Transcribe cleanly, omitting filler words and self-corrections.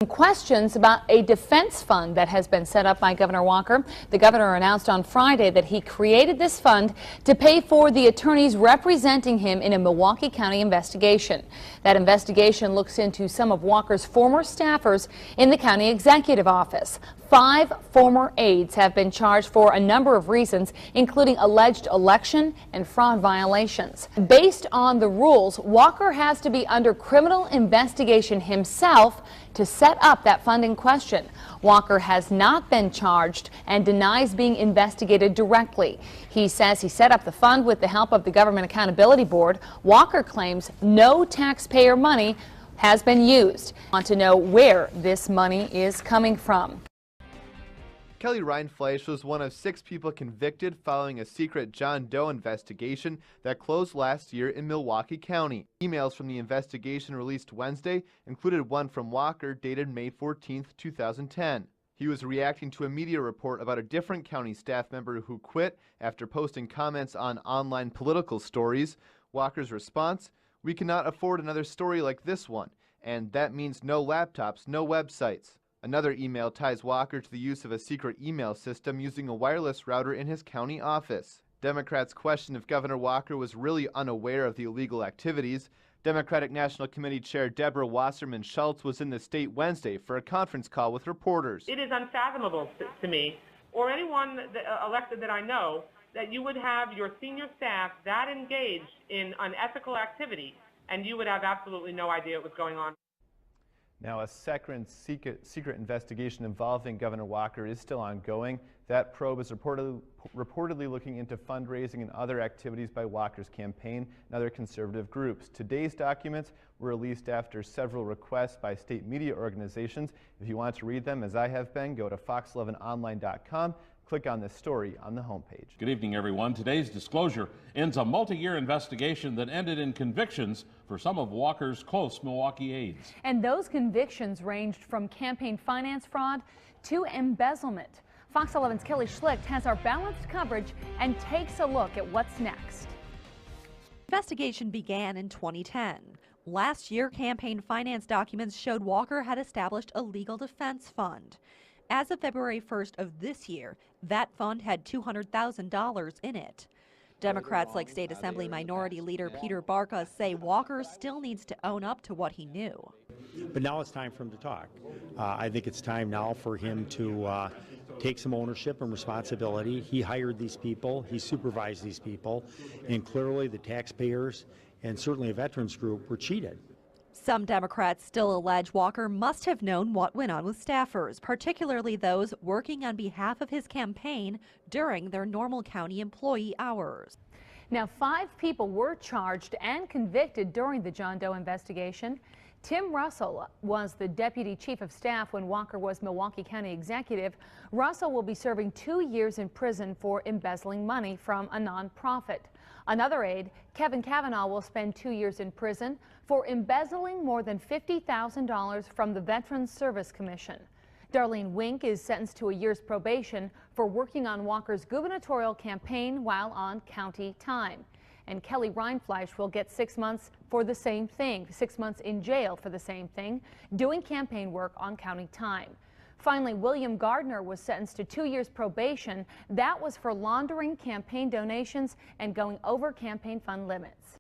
Questions about a defense fund that has been set up by Governor Walker. The governor announced on Friday that he created this fund to pay for the attorneys representing him in a Milwaukee County investigation. That investigation looks into some of Walker's former staffers in the county executive office. 5 former aides have been charged for a number of reasons, including alleged election and fraud violations. Based on the rules, Walker has to be under criminal investigation himself to set up that fund in question. Walker has not been charged and denies being investigated directly. He says he set up the fund with the help of the Government Accountability Board. Walker claims no taxpayer money has been used. Want to know where this money is coming from. Kelly Rindfleisch was one of 6 people convicted following a secret John Doe investigation that closed last year in Milwaukee County. Emails from the investigation released Wednesday included one from Walker dated May 14, 2010. He was reacting to a media report about a different county staff member who quit after posting comments on online political stories. Walker's response: "We cannot afford another story like this one, and that means no laptops, no websites." Another email ties Walker to the use of a secret email system using a wireless router in his county office. Democrats question if Governor Walker was really unaware of the illegal activities. Democratic National Committee Chair Deborah Wasserman Schultz was in the state Wednesday for a conference call with reporters. It is unfathomable to me, or anyone elected that I know, that you would have your senior staff that engaged in unethical activity, and you would have absolutely no idea what was going on. Now, a secret investigation involving Governor Walker is still ongoing. That probe is reportedly looking into fundraising and other activities by Walker's campaign and other conservative groups. Today's documents were released after several requests by state media organizations. If you want to read them, as I have been, go to fox11online.com. Click on this story on the homepage. Good evening, everyone. Today's disclosure ends a multi-year investigation that ended in convictions for some of Walker's close Milwaukee aides. And those convictions ranged from campaign finance fraud to embezzlement. Fox 11's Kelly Schlicht has our balanced coverage and takes a look at what's next. The investigation began in 2010. Last year, campaign finance documents showed Walker had established a legal defense fund. As of February 1st of this year, that fund had $200,000 in it. Democrats like State Assembly Minority Leader Peter Barca say Walker still needs to own up to what he knew. But now it's time for him to talk. I think it's time now for him to take some ownership and responsibility. He hired these people, he supervised these people, and clearly the taxpayers and certainly a veterans group were cheated. Some Democrats still allege Walker must have known what went on with staffers, particularly those working on behalf of his campaign during their normal county employee hours. Now, 5 people were charged and convicted during the John Doe investigation. Tim Russell was the deputy chief of staff when Walker was Milwaukee County executive. Russell will be serving 2 years in prison for embezzling money from a nonprofit. Another aide, Kevin Cavanaugh, will spend 2 years in prison for embezzling more than $50,000 from the Veterans Service Commission. Darlene Wink is sentenced to a year's probation for working on Walker's gubernatorial campaign while on county time. And Kelly Rindfleisch will get 6 months for the same thing, 6 months in jail for the same thing, doing campaign work on county time. Finally, William Gardner was sentenced to 2 years probation. That was for laundering campaign donations and going over campaign fund limits.